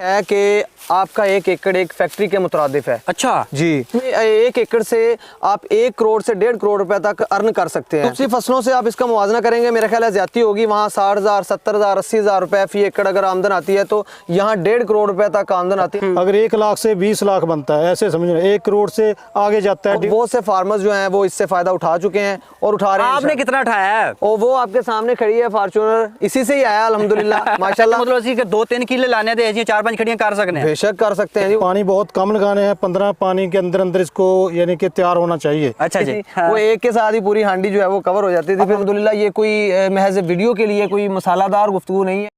है कि आपका 1 एकड़ एक फैक्ट्री के मुतरादिफ है। अच्छा जी, 1 एकड़ से आप 1 करोड़ से 1.5 करोड़ रुपए तक अर्न कर सकते हैं। दूसरी फसलों से आप इसका मुवाजना करेंगे, मेरा ख्याल है ज्यादा होगी। वहाँ 60,000, 70,000, 80,000 रुपए फी एकड़ अगर आमदन आती है तो यहाँ 1.5 करोड़ रुपए तक आमदन आती है। अगर 1 लाख से 20 लाख बनता है, ऐसे समझ 1 करोड़ से आगे जाता है। बहुत से फार्मर्स जो हैं वो इससे फायदा उठा चुके हैं और उठा रहे हैं। आपने कितना उठाया है? और वो आपके सामने खड़ी है फॉर्च्यूनर, इसी से ही आया अल्हम्दुलिल्लाह माशाल्लाह। मतलब इसी के 2-3 किले लाने थे, 4-5 खड़ियां कर सकते हैं। बेशक कर सकते हैं। पानी बहुत कम लगाने हैं, 15 पानी के अंदर अंदर इसको यानी कि तैयार होना चाहिए। अच्छा जी, हाँ। वो एक के साथ ही पूरी हांडी जो है वो कवर हो जाती थी। फिर अल्हम्दुलिल्लाह ये कोई महज वीडियो के लिए कोई मसालादार गुफ्तगू नहीं है।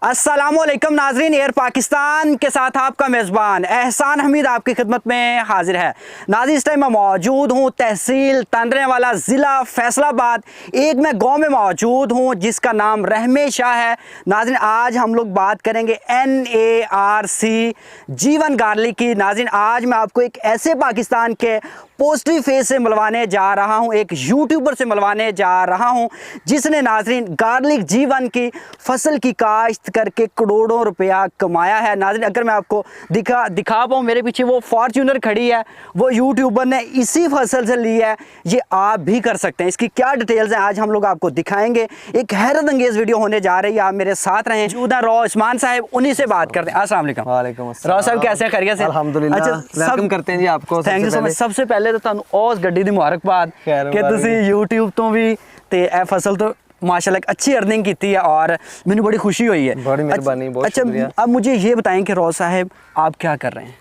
अस्सलामुअलैकुम नाजरीन, एयर पाकिस्तान के साथ आपका मेज़बान एहसान हमीद आपकी खिदमत में हाजिर है। नाज़रीन, इस टाइम मैं मौजूद हूँ तहसील तांदरेवाला, ज़िला फैसलाबाद। एक मैं गांव में मौजूद हूँ जिसका नाम रहमे शाह है। नाज़रीन, आज हम लोग बात करेंगे NARC जीवन गार्लिक की। नाज़रीन, आज मैं आपको एक ऐसे पाकिस्तान के पॉजिटिव फेस से मिलवाने जा रहा हूं, एक यूट्यूबर से मिलवाने जा रहा हूं जिसने नाजरीन गार्लिक जीवन की फसल की काश्त करके करोड़ों रुपया कमाया है। नाजरीन, अगर मैं आपको दिखा पाऊँ, मेरे पीछे वो फॉर्च्यूनर खड़ी है, वो यूट्यूबर ने इसी फसल से ली है। ये आप भी कर सकते हैं। इसकी क्या डिटेल्स हैं आज हम लोग आपको दिखाएंगे। एक हैरत अंगेज वीडियो होने जा रही है, आप मेरे साथ रहें। जूदा रॉ उस्मान साहब, उन्हीं से बात करते हैं। अस्सलाम वालेकुम। वालेकुम अस्सलाम। रॉ साहब कैसे हैं? खैरियत से? अल्हम्दुलिल्लाह। अच्छा, वेलकम करते हैं जी आपको। Thank you so much. सबसे पहले तो तुहानू उस गड्डी दी मुबारकबाद कि तुसी YouTube तो भी ते ए फसल तो माशाल्लाह अच्छी अर्निंग की है और मैंने बड़ी खुशी हुई है। बड़ी मेहरबानी, बहुत शुक्रिया। अच्छा, अब मुझे ये बताएं कि रॉ साहब आप क्या कर रहे हैं?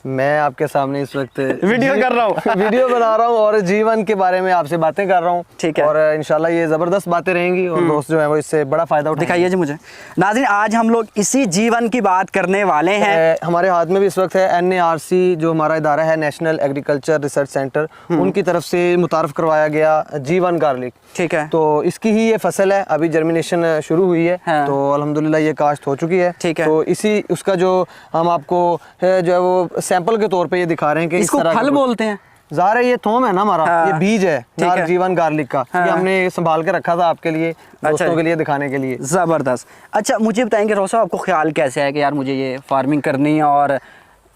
मैं आपके सामने इस वक्त वीडियो कर रहा हूँ वीडियो बना रहा हूँ और जीवन के बारे में आपसे बातें कर रहा हूँ। ठीक है। और इंशाल्लाह ये ज़बरदस्त बातें रहेंगी और दोस्त जो है वो इससे बड़ा फ़ायदा उठाएंगे। दिखाइए जी मुझे। नाज़रीन, आज हम लोग इसी जीवन की बात करने वाले हैं। हमारे हाथ में भी इस वक्त है NARC जो हमारा इदारा है, नेशनल एग्रीकल्चर रिसर्च सेंटर, उनकी तरफ से मुतारफ़ करवाया गया जीवन गार्लिक। ठीक है। तो इसकी ही ये फसल है, अभी जर्मिनेशन शुरू हुई है। हाँ। तो अल्हम्दुलिल्लाह ये काश्त हो चुकी है। ठीक है। तो इसी उसका जो हम आपको जो है वो सैंपल के तौर पे ये दिखा रहे हैं कि इसको इस तरह फल बोलते हैं। ज़ाहिर है ये थोम है ना हमारा। हाँ। ये बीज है है। जीवन गार्लिक का। हाँ। ये हमने संभाल के रखा था आपके लिए, दोस्तों के लिए दिखाने के लिए। ज़बरदस्त। अच्छा, मुझे बताएंगे रॉ साहब, आपको ख्याल कैसे है कि यार मुझे ये फार्मिंग करनी है और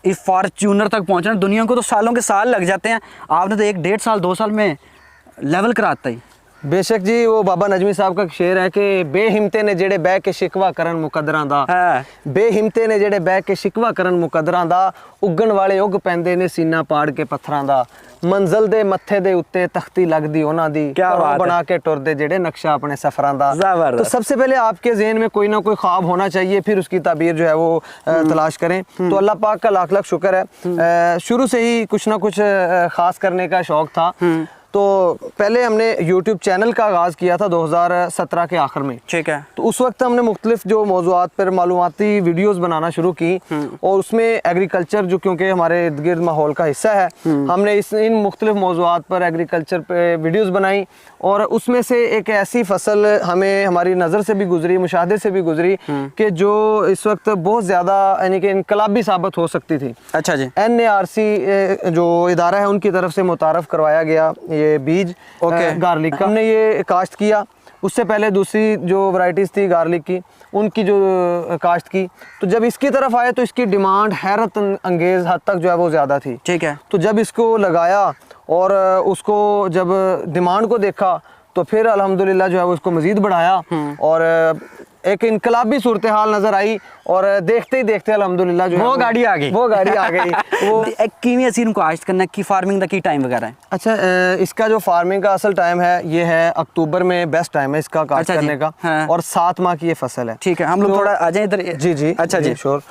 इस फॉर्च्यूनर तक पहुंचना? दुनिया को तो सालों के साल लग जाते हैं, आपने तो 1-1.5 साल 2 साल में लेवल कराता ही। बेशक जी, वो बाबा नजमी साहब का शेर है कि बेहिम्मते ने जेड़े बह के शिकवा करन मुकद्दरां दा। हाँ। बेहिम्मते ने जेड़े बह के शिकवा करन मुकद्दरां दा, उगण वाले उग पैंदे ने सीना पाड़ के पत्थरां दा। मंजिल दे मत्थे दे उत्ते तख्ती लगदी उन्हां दी, क्या बात है। बना के टुरदे जेड़े नक्शा अपने सफरां दा। ज़बरदस्त। तो सबसे पहले आपके ज़हन में कोई ना कोई ख्वाब होना चाहिए, फिर उसकी ताबीर जो है वो तलाश करें। तो अल्लाह पाक का लाख लाख शुक्र है, शुरू से ही कुछ ना कुछ ख़ास करने का शौक़ था। तो पहले हमने YouTube चैनल का आगाज़ किया था 2017 के आखिर में। ठीक है। तो उस वक्त हमने मुख्तलिफ जो मौज़ूआत पर मालूमाती वीडियोज़ बनाना शुरू की और उसमें एग्रीकल्चर जो क्योंकि हमारे इर्द गिर्द माहौल का हिस्सा है, हमने इन मुख्तलिफ मौज़ूआत पर एग्रीकल्चर पे वीडियोज़ बनाई। और उसमें से एक ऐसी फसल हमें हमारी नज़र से भी गुजरी, मुशाहदे से भी गुजरी कि जो इस वक्त बहुत ज़्यादा यानी कि इनकलाबी साबित हो सकती थी। अच्छा जी। NARC जो इदारा है उनकी तरफ से मुतारफ़ करवाया गया ये बीज गार्लिक का। हमने ये काश्त किया। उससे पहले दूसरी जो वैरायटीज़ थी गार्लिक की, उनकी जो काश्त की। तो जब इसकी तरफ आए तो इसकी डिमांड हैरत अंगेज़ हद तक जो है वो ज़्यादा थी। ठीक है। तो जब इसको लगाया और उसको जब डिमांड को देखा तो फिर अल्हम्दुलिल्लाह जो है वो उसको मज़ीद बढ़ाया और एक इनकलाबी सूरत हाल नज़र आई। और देखते ही देखते अल्हम्दुलिल्लाह जो वो गाड़ी आ गई। वो गाड़ी आ गई। वो किवें असीं इनको काश्त करना की फार्मिंग का की टाइम वगैरह है? अच्छा, इसका जो फार्मिंग का असल टाइम है ये है अक्टूबर में बेस्ट टाइम है इसका काश्त करने का। हाँ। और 7 माह की ये फसल है। ठीक है, हम लोग थोड़ा आ जाए इधर। जी जी। अच्छा जी, श्योर।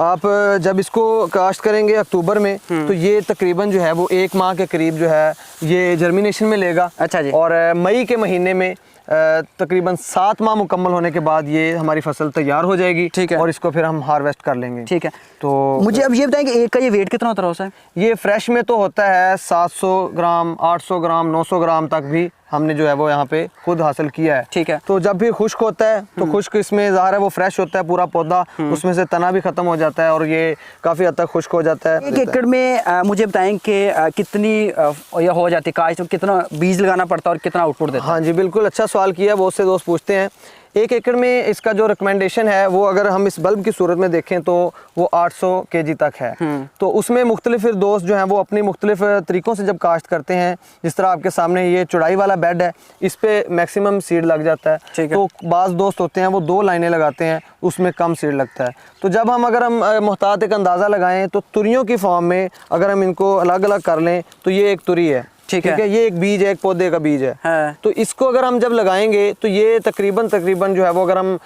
आप जब इसको काश्त करेंगे अक्टूबर में तो ये तकरीबन जो है वो 1 माह के करीब जो है ये जर्मिनेशन में लेगा। अच्छा जी। और मई के महीने में तकरीबन 7 माह मुकम्मल होने के बाद ये हमारी फसल तैयार हो जाएगी। ठीक है। और इसको फिर हम हार्वेस्ट कर लेंगे। ठीक है। तो मुझे अब ये बताएं कि एक का ये वेट कितना होता है? ये फ्रेश में तो होता है 700 ग्राम, 800 ग्राम, 900 ग्राम तक भी हमने जो है वो यहाँ पे खुद हासिल किया है। ठीक है। तो जब भी खुश्क होता है तो खुश्क इसमें ज़ाहिर है वो फ्रेश होता है पूरा पौधा, उसमें से तना भी ख़त्म हो जाता है और ये काफ़ी हद तक खुश्क हो जाता है। 1 एकड़ में मुझे बताएं कि कितनी यह हो जाती है काश्त, तो कितना बीज लगाना पड़ता है और कितना आउटपुट देता है? हाँ जी, बिल्कुल अच्छा सवाल किया। बहुत से दोस्त पूछते हैं 1 एकड़ में इसका जो रिकमेंडेशन है वो अगर हम इस बल्ब की सूरत में देखें तो वो 800 kg तक है। तो उसमें मुख्तलिफ फिर दोस्त जो हैं वो अपनी मुख्तलिफ तरीक़ों से जब काश्त करते हैं, जिस तरह आपके सामने ये चौड़ाई वाला बेड है, इस पे मैक्सिमम सीड लग जाता है। तो बाज़ दोस्त होते हैं वो 2 लाइनें लगाते हैं, उसमें कम सीड लगता है। तो जब अगर हम मुहतात एक अंदाज़ा लगाएं तो तुरियों की फॉर्म में अगर हम इनको अलग अलग कर लें तो ये एक तुरी है, ठीक है, ये एक बीज है, एक पौधे का बीज है। हाँ। तो इसको अगर हम जब लगाएंगे तो ये तकरीबन जो है वो अगर हम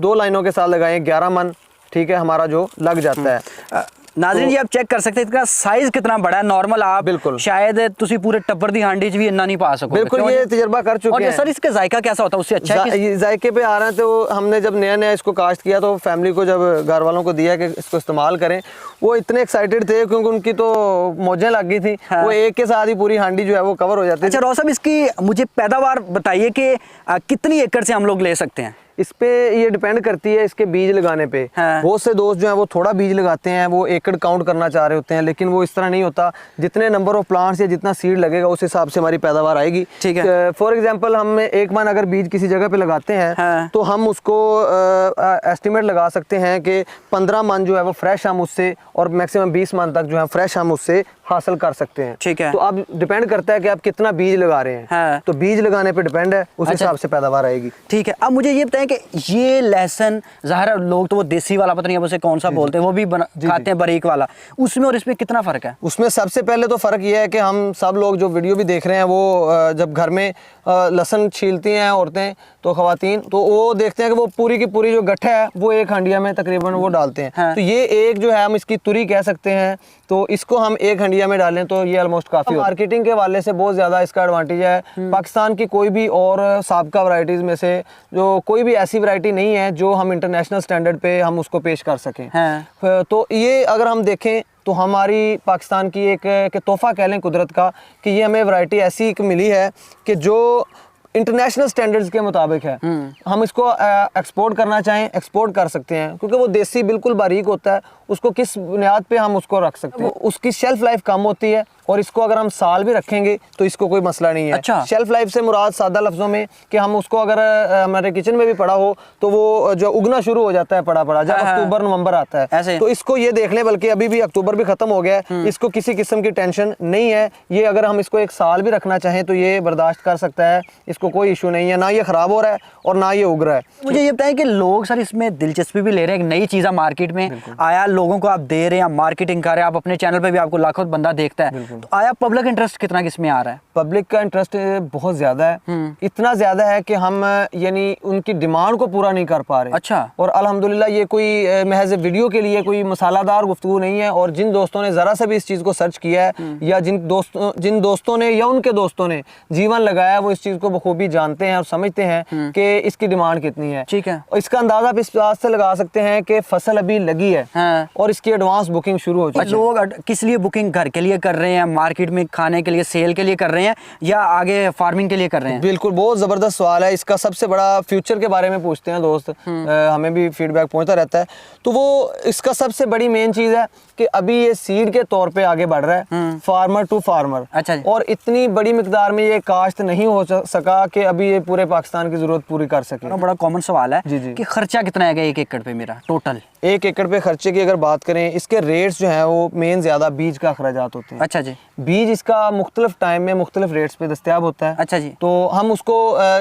2 लाइनों के साथ लगाएं 11 मन, ठीक है, हमारा जो लग जाता है। नाज़रीन जी आप चेक कर सकते हैं इसका साइज कितना बड़ा है। नॉर्मल आप बिल्कुल शायद तुसी पूरे टब्बर दी हांडी च भी इतना नहीं पा सको। बिल्कुल, ये तजर्बा कर चुके हैं। और सर इसका जायका कैसा होता है, उससे अच्छा है? जायके पे आ रहे हैं तो हमने जब नया इसको काश्त किया तो फैमिली को जब घर वालों को दिया कि इसको इस्तेमाल करें, वो इतने एक्साइटेड थे क्योंकि उनकी तो मौजें लग गई थी। हाँ। वो एक के साथ ही पूरी हांडी जो है वो कवर हो जाती है। अच्छा रॉ साहब, इसकी मुझे पैदावार बताइए कि कितनी एकड़ से हम लोग ले सकते हैं? इस पे ये डिपेंड करती है इसके बीज लगाने पे। हाँ। बहुत से दोस्त जो हैं वो थोड़ा बीज लगाते हैं, वो एकड़ काउंट करना चाह रहे होते हैं, लेकिन वो इस तरह नहीं होता। जितने नंबर ऑफ प्लांट्स या जितना सीड लगेगा उस हिसाब से हमारी पैदावार आएगी। ठीक है। फॉर एग्जांपल हम 1 मन अगर बीज किसी जगह पे लगाते हैं, हाँ, तो हम उसको एस्टिमेट लगा सकते हैं कि 15 मन जो है वो फ्रेश हम उससे और मैक्सिमम 20 मन तक जो है फ्रेश हम उससे हासिल कर सकते हैं। ठीक है। तो अब डिपेंड करता है कि आप कितना बीज लगा रहे हैं। हाँ। तो बीज लगाने पे डिपेंड है, उस हिसाब से पैदावार आएगी। ठीक है। अब मुझे ये बताएं कि ये लहसुन, ज़ाहिर लोग तो वो देसी वाला पता नहीं अब उसे कौन सा बोलते हैं, वो भी खाते हैं बारीक वाला, उसमें और इसमें कितना फ़र्क है? उसमें सबसे पहले तो फ़र्क ये है कि हम सब लोग जो वीडियो भी देख रहे हैं वो जब घर में लहसुन छीलती हैं औरतें तो ख़वातीन, तो वो देखते हैं कि वो पूरी की पूरी जो गट्ठा है वो एक हंडिया में तकरीबन वो डालते हैं। हाँ। तो ये एक जो है हम इसकी तुरी कह सकते हैं, तो इसको हम एक हंडिया में डालें तो ये ऑलमोस्ट काफ़ी। मार्केटिंग के वाले से बहुत ज़्यादा इसका एडवांटेज है। पाकिस्तान की कोई भी और साबका वैरायटीज़ में से जो कोई भी ऐसी वैरायटी नहीं है जो हम इंटरनेशनल स्टैंडर्ड पे हम उसको पेश कर सकें। हाँ। तो ये अगर हम देखें तो हमारी पाकिस्तान की एक तोहफ़ा कह लें कुदरत का, कि ये हमें वैरायटी ऐसी एक मिली है कि जो इंटरनेशनल स्टैंडर्ड्स के मुताबिक है। हम इसको एक्सपोर्ट करना चाहें एक्सपोर्ट कर सकते हैं, क्योंकि वो देसी बिल्कुल बारीक होता है। उसको किस बुनियाद पे हम उसको रख सकते हैं, उसकी शेल्फ लाइफ कम होती है और इसको अगर हम साल भी रखेंगे तो इसको कोई मसला नहीं है। अच्छा। शेल्फ लाइफ से मुराद सादा लफ्ज़ों में कि हम उसको अगर हमारे किचन में भी पड़ा हो तो वो जो उगना शुरू हो जाता है पड़ा जब अक्टूबर नवंबर आता है। तो इसको ये देख लें, बल्कि अभी भी अक्टूबर भी ख़त्म हो गया है, इसको किसी किस्म की टेंशन नहीं है। ये अगर हम इसको 1 साल भी रखना चाहें तो ये बर्दाश्त कर सकता है, इसको कोई इशू नहीं है, ना ये ख़राब हो रहा है और ना ये उग रहा है। मुझे ये बताएं कि लोग सर इसमें दिलचस्पी भी ले रहे हैं, एक नई चीज़ मार्केट में आया, लोगों को आप दे रहे हैं, आप मार्केटिंग कर रहे हैं, आप अपने चैनल पे भी आपको लाखों बंदा देखता है, तो आया पब्लिक इंटरेस्ट कितना किसमें आ रहा है? पब्लिक का इंटरेस्ट बहुत ज़्यादा है, इतना ज़्यादा है कि हम यानी उनकी डिमांड को पूरा नहीं कर पा रहे। अच्छा। और अल्हम्दुलिल्लाह ये कोई महज वीडियो के लिए कोई मसालादार गुफ्तगू नहीं है, और जिन दोस्तों ने ज़रा सा भी इस चीज़ को सर्च किया है या जिन दोस्तों ने या उनके दोस्तों ने जीवन लगाया वो इस चीज़ को बखूबी जानते हैं और समझते हैं कि इसकी डिमांड कितनी है। ठीक है। और इसका अंदाज़ा आप इस बात से लगा सकते हैं कि फसल अभी लगी है। हाँ। और इसकी एडवांस बुकिंग शुरू हो चुकी है। लोग किस लिए बुकिंग घर के लिए कर रहे हैं, मार्केट में खाने के लिए, सेल के लिए कर रहे हैं, या आगे फार्मिंग के लिए कर रहे हैं? बिल्कुल, बहुत ज़बरदस्त सवाल है। इसका सबसे बड़ा फ्यूचर के बारे में पूछते हैं दोस्त, हमें भी फीडबैक पहुंचता रहता है। तो वो इसका सबसे बड़ी मेन चीज़ है कि अभी ये सीड के तौर पे आगे बढ़ रहा है, फार्मर टू फार्मर। अच्छा। और इतनी बड़ी मिकदार में ये काश्त नहीं हो सका कि अभी ये पूरे पाकिस्तान की ज़रूरत पूरी कर सके। बड़ा कॉमन सवाल है जी कि खर्चा कितना आएगा 1 एकड़ पे मेरा टोटल? 1 एकड़ पे खर्चे की अगर बात करें, इसके रेट्स जो हैं वो मेन ज़्यादा बीज का अखराजात होते हैं। अच्छा जी। बीज इसका मुख्तलिफ टाइम में मुख्तलिफ रेट्स पे दस्तयाब होता है। अच्छा जी। तो हम उसको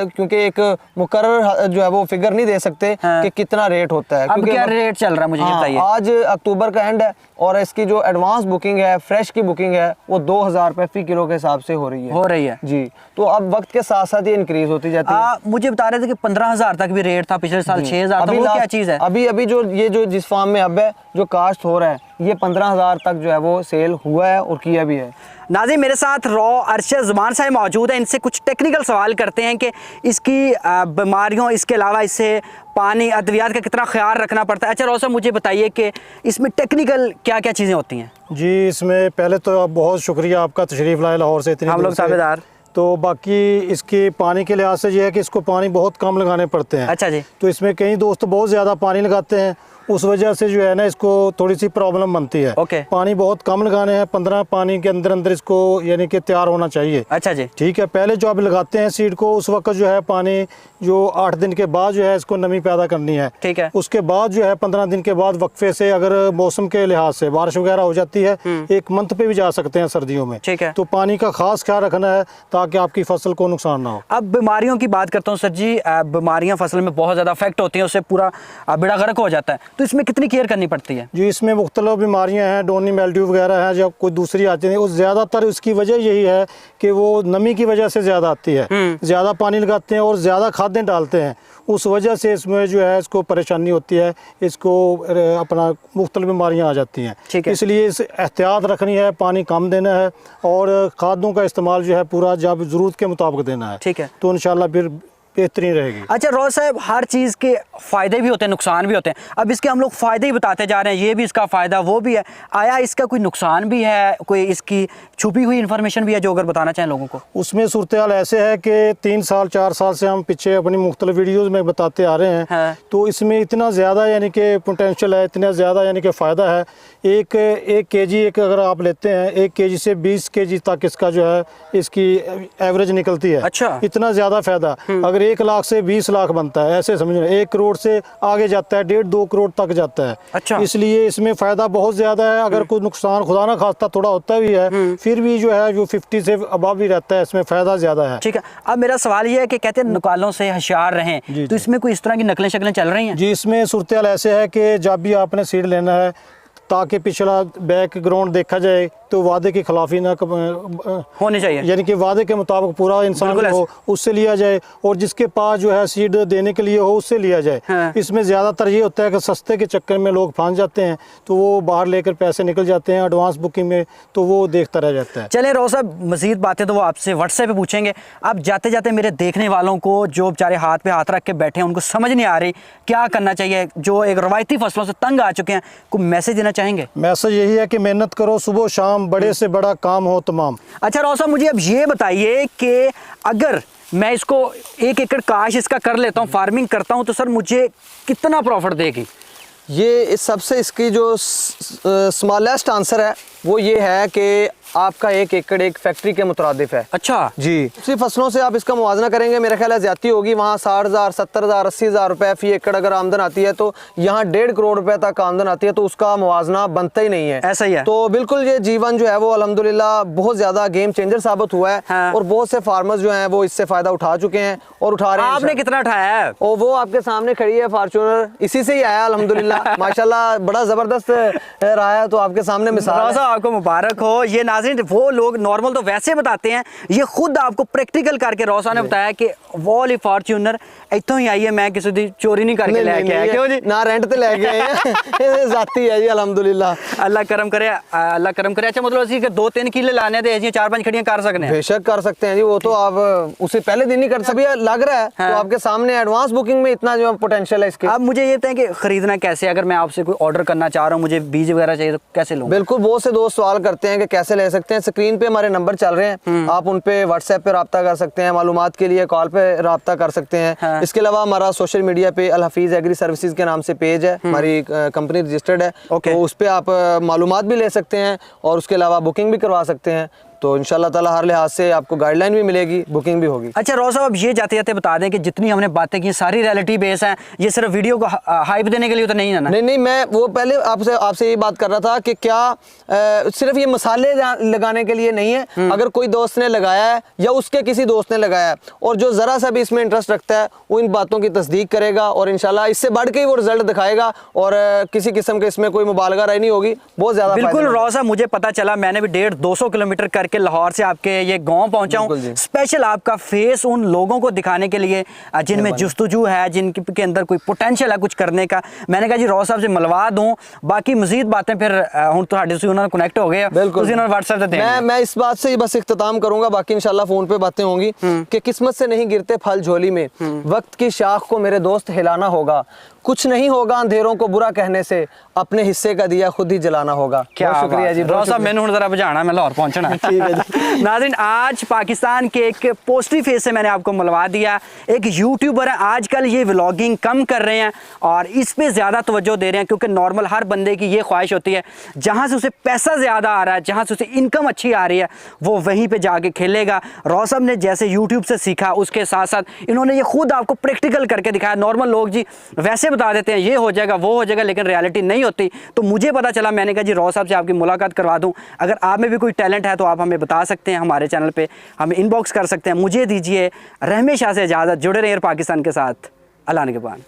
क्योंकि एक मुकर्रर जो है वो फिगर नहीं दे सकते कि कितना रेट होता है। अब क्या रेट चल रहा है मुझे बताइए? आज अक्टूबर का एंड है और इसकी जो एडवांस बुकिंग है, फ्रेश की बुकिंग है, वो 2000 रुपये फी किलो के हिसाब से हो रही है जी। तो अब वक्त के साथ साथ ये इंक्रीज होती जाती है। मुझे बता रहे थे कि 15,000 तक भी रेट था, पिछले साल 6,000 था, वो क्या चीज़ है? अभी जो ये जो जिस फार्म में अब है जो काश्त हो रहा है, ये 15,000 तक जो है वो सेल हुआ है और किया भी है। नाज़रीन, मेरे साथ रॉ अरशद ज़ुबान साहब मौजूद हैं, इनसे कुछ टेक्निकल सवाल करते हैं कि इसकी बीमारियों, इसके अलावा इससे पानी, अद्वियात का कितना ख्याल रखना पड़ता है। अच्छा रॉ साहब, मुझे बताइए कि इसमें टेक्निकल क्या क्या चीज़ें होती हैं? जी, इसमें पहले तो बहुत शुक्रिया आपका, तशरीफ़ लाए लाहौर से इतनी। हम लोग ताबेदार। तो बाकी इसके पानी के लिहाज से ये है कि इसको पानी बहुत कम लगाने पड़ते हैं। अच्छा जी। तो इसमें कई दोस्त बहुत ज़्यादा पानी लगाते हैं, उस वजह से जो है ना इसको थोड़ी सी प्रॉब्लम बनती है। ओके। पानी बहुत कम लगाने हैं, 15 पानी के अंदर अंदर इसको यानी कि तैयार होना चाहिए। अच्छा जी। ठीक है। पहले जो आप लगाते हैं सीड को, उस वक्त जो है पानी जो 8 दिन के बाद जो है इसको नमी पैदा करनी है। ठीक है। उसके बाद जो है 15 दिन के बाद वक्फे से अगर मौसम के लिहाज से बारिश वगैरह हो जाती है, 1 मंथ पे भी जा सकते हैं सर्दियों में। ठीक है। तो पानी का खास ख्याल रखना है ताकि आपकी फसल को नुकसान ना हो। अब बीमारियों की बात करता हूँ सर जी, बीमारियां फसल में बहुत ज़्यादा अफेक्ट होती हैं, उससे पूरा बेड़ा गर्क हो जाता है, तो इसमें कितनी केयर करनी पड़ती है? जी, इसमें मुख्तलिफ बीमारियां हैं, डोनी मेल्ड्यू वगैरह हैं, जब कोई दूसरी आती है, ज़्यादातर उसकी वजह यही है कि वो नमी की वजह से ज़्यादा आती है। ज़्यादा पानी लगाते हैं और ज़्यादा खादें डालते हैं, उस वजह से इसमें जो है इसको परेशानी होती है, इसको अपना मुख्तलिफ बीमारियां आ जाती हैं। ठीक है। इसलिए इस एहतियात रखनी है, पानी कम देना है और खादों का इस्तेमाल जो है पूरा जब ज़रूरत के मुताबिक देना है। ठीक है। तो इंशाल्लाह फिर बेहतरीन रहेगी। अच्छा रोज साहब, हर चीज़ के फ़ायदे भी होते हैं, नुकसान भी होते हैं। अब इसके हम लोग फ़ायदे ही बताते जा रहे हैं, ये भी इसका फ़ायदा, वो भी है, आया इसका कोई नुकसान भी है, कोई इसकी छुपी हुई इन्फॉर्मेशन भी है जो अगर बताना चाहें लोगों को? उसमें सूरत हाल ऐसे है कि 3 साल 4 साल से हम पीछे अपनी मुख्तलिफ वीडियोज़ में बताते आ रहे हैं। हाँ। तो इसमें इतना ज़्यादा यानी कि पोटेंशियल है, इतना ज़्यादा यानी कि फ़ायदा है। एक केजी अगर आप लेते हैं, 1 केजी से 20 केजी तक इसका जो है इसकी एवरेज निकलती है। अच्छा। इतना ज़्यादा फ़ायदा। अगर 1 लाख से 20 लाख बनता है, ऐसे समझ रहे, 1 करोड़ से आगे जाता है, 1.5-2 करोड़ तक जाता है। अच्छा। इसलिए इसमें फ़ायदा बहुत ज़्यादा है। अगर कोई नुकसान खुदा ना खास्ता थोड़ा होता भी है, फिर भी जो है जो 50 से अबव भी रहता है, इसमें फ़ायदा ज़्यादा है। ठीक है। अब मेरा सवाल ये है कि कहते हैं निकालों से होशियार रहें, तो इसमें कोई इस तरह की नकलें शक्लें चल रही हैं? जी, इसमें सूरत हाल ऐसे है कि जब भी आपने सीड लेना है, ताकि पिछला बैकग्राउंड देखा जाए तो वादे की खिलाफी ना होनी चाहिए, यानी कि वादे के मुताबिक पूरा इंसान हो उससे लिया जाए, और जिसके पास जो है सीड देने के लिए हो उससे लिया जाए। हाँ। इसमें ज़्यादातर ये होता है कि सस्ते के चक्कर में लोग फंस जाते हैं, तो वो बाहर लेकर पैसे निकल जाते हैं एडवांस बुकिंग में, तो वो देखता रह जाता है। चले रोज साहब, मजीद बातें तो वो आपसे व्हाट्सएप पे पूछेंगे। अब जाते जाते मेरे देखने वालों को जो बेचारे हाथ पे हाथ रख के बैठे हैं, उनको समझ नहीं आ रही क्या करना चाहिए, जो एक रवायती फसलों से तंग आ चुके हैं, कोई मैसेज देना चाहेंगे? मैसेज यही है कि मेहनत करो सुबह शाम, बड़े से बड़ा काम हो तमाम। अच्छा रोज साहब, मुझे अब ये बताइए कि अगर मैं इसको 1 एकड़ काश इसका कर लेता हूँ, फार्मिंग करता हूँ, तो सर मुझे कितना प्रॉफिट देगी? ये सबसे इसकी जो स्मॉलेस्ट आंसर है वो ये है कि आपका 1 एकड़ एक फैक्ट्री के मुतरादिफ है। अच्छा जी। दूसरी फसलों से आप इसका मुवाजना करेंगे, मेरा ख्याल है ज्यादा होगी। वहाँ 60,000, 70,000, 80,000 रुपए फी एकड़ अगर आमदन आती है, तो यहाँ 1.5 करोड़ रुपए तक आमदन आती है, तो उसका मुवाजना बनता ही नहीं है। ऐसा ही है। तो बिल्कुल ये जीवन जो है वो अल्हम्दुलिल्लाह बहुत ज्यादा गेम चेंजर साबित हुआ है। हाँ। और बहुत से फार्मर्स जो हैं वो इससे फायदा उठा चुके हैं और उठा रहे हैं। आपने कितना उठाया है? और वो आपके सामने खड़ी है फॉर्च्यूनर, इसी से ही आया अल्हम्दुलिल्लाह। माशाल्लाह बड़ा जबरदस्त रहा है, तो आपके सामने मिसाल है। आपको मुबारक हो। ये नाज़रीन, वो लोग नॉर्मल तो वैसे बताते हैं, ये खुद आपको प्रैक्टिकल करके रोसा ने बताया कि वो वाली फॉर्च्यूनर इतों ही आई है, मैं किसी दी चोरी नहीं करके लेके आया। क्यों जी? ना रेंट पे लेके आए हैं। जाती है जी अल्हम्दुलिल्लाह। अल्लाह करम करे, अल्लाह करम करे। अच्छा, मतलब ऐसी कि 2-3 किले लाने थे, ऐसी 4-5 खड़ियां कर सकते हैं? बेशक कर सकते हैं जी, वो तो आप उसे पहले दिन ही कर सकते हैं। लग रहा है हाँ। तो आपके सामने एडवांस बुकिंग में इतना जो पोटेंशियल है इसके। अब मुझे ये बताएं कि खरीदना कैसे, अगर मैं आपसे कोई ऑर्डर करना चाह रहा हूँ, मुझे बीज वगैरह चाहिए, तो कैसे लूँ? बिल्कुल, बहुत से दोस्त सवाल करते हैं कि कैसे ले सकते हैं। स्क्रीन पे हमारे नंबर चल रहे हैं, आप उन पे व्हाट्सएप पे रब्ता कर सकते हैं, मालूमात के लिए कॉल पे रब्ता कर सकते हैं। हाँ। इसके अलावा हमारा सोशल मीडिया पे अल हफीज एग्री सर्विसेज के नाम से पेज है, हमारी कंपनी रजिस्टर्ड है, तो उस पे आप मालूमात भी ले सकते हैं और उसके अलावा बुकिंग भी करवा सकते हैं। तो इंशाल्लाह ताला हर लिहाज से आपको गाइडलाइन भी मिलेगी, बुकिंग भी होगी। अच्छा रोज़ साहब, अब ये जाते जाते बता दें कि जितनी हमने बातें की सारी रियलिटी बेस हैं, ये सिर्फ वीडियो को हाइप देने के लिए तो नहीं है ना? नहीं, मैं वो पहले आपसे ये बात कर रहा था कि क्या सिर्फ ये मसाले लगाने के लिए नहीं है। अगर कोई दोस्त ने लगाया है या उसके किसी दोस्त ने लगाया है और जो ज़रा सा भी इसमें इंटरेस्ट रखता है, वो इन बातों की तस्दीक करेगा और इंशाल्लाह इससे बढ़ के ही वो रिजल्ट दिखाएगा और किसी किस्म के इसमें कोई मुबालगा राय नहीं होगी। बहुत ज़्यादा बिल्कुल रोज़ साहब, मुझे पता चला, मैंने भी 150-200 किलोमीटर करके लाहौर से आपके ये गांव पहुंचा हूं, स्पेशल आपका फेस उन लोगों को दिखाने के लिए जिनमें जुस्तजू है, जिनके अंदर कोई पोटेंशियल है कुछ करने का। मैंने कहा जी रोज़ साहब से मिलवा दूं, बाकी मजीद बातें फिर हूं तुहाडे से उन्होंने कनेक्ट हो गए, उसी उन्होंने व्हाट्सएप पे देंगे। मैं इस बात से बस इख्तिताम करूंगा, बाकी इंशाल्लाह फोन पे बातें होंगी कि किस्मत से नहीं गिरते फल झोली में, वक्त की शाख को मेरे दोस्त हिलाना होगा। कुछ नहीं होगा अंधेरों को बुरा कहने से, अपने हिस्से का दिया खुद ही जलाना होगा। क्या बहुत शुक्रिया जी, बहुत साहब, मैंने जरा बुझाना, मैं लाहौर पहुंचना। ठीक है जी। नाज़रीन, आज पाकिस्तान के एक पोस्टरी फेस से मैंने आपको मिलवा दिया। एक यूट्यूबर है, आजकल ये व्लॉगिंग कम कर रहे हैं और इस पे ज़्यादा तवज्जो दे रहे हैं, क्योंकि नॉर्मल हर बंदे की ये ख्वाहिश होती है जहाँ से उसे पैसा ज़्यादा आ रहा है, जहाँ से उसे इनकम अच्छी आ रही है, वो वहीं पर जाके खेलेगा। रॉस साहब ने जैसे यूट्यूब से सीखा, उसके साथ साथ इन्होंने ये खुद आपको प्रैक्टिकल करके दिखाया। नॉर्मल लोग जी वैसे बता देते हैं ये हो जाएगा वो हो जाएगा, लेकिन रियलिटी नहीं होती। तो मुझे पता चला, मैंने कहा जी रॉस साहब से आपकी मुलाकात करवा दूं। अगर आप में भी कोई टैलेंट है तो आप हमें बता सकते हैं, हमारे चैनल पे हमें इनबॉक्स कर सकते हैं। मुझे दीजिए रहमे शाह से इजाज़त, जुड़े रहिए पाकिस्तान के साथ। अल्लाह निगहबान।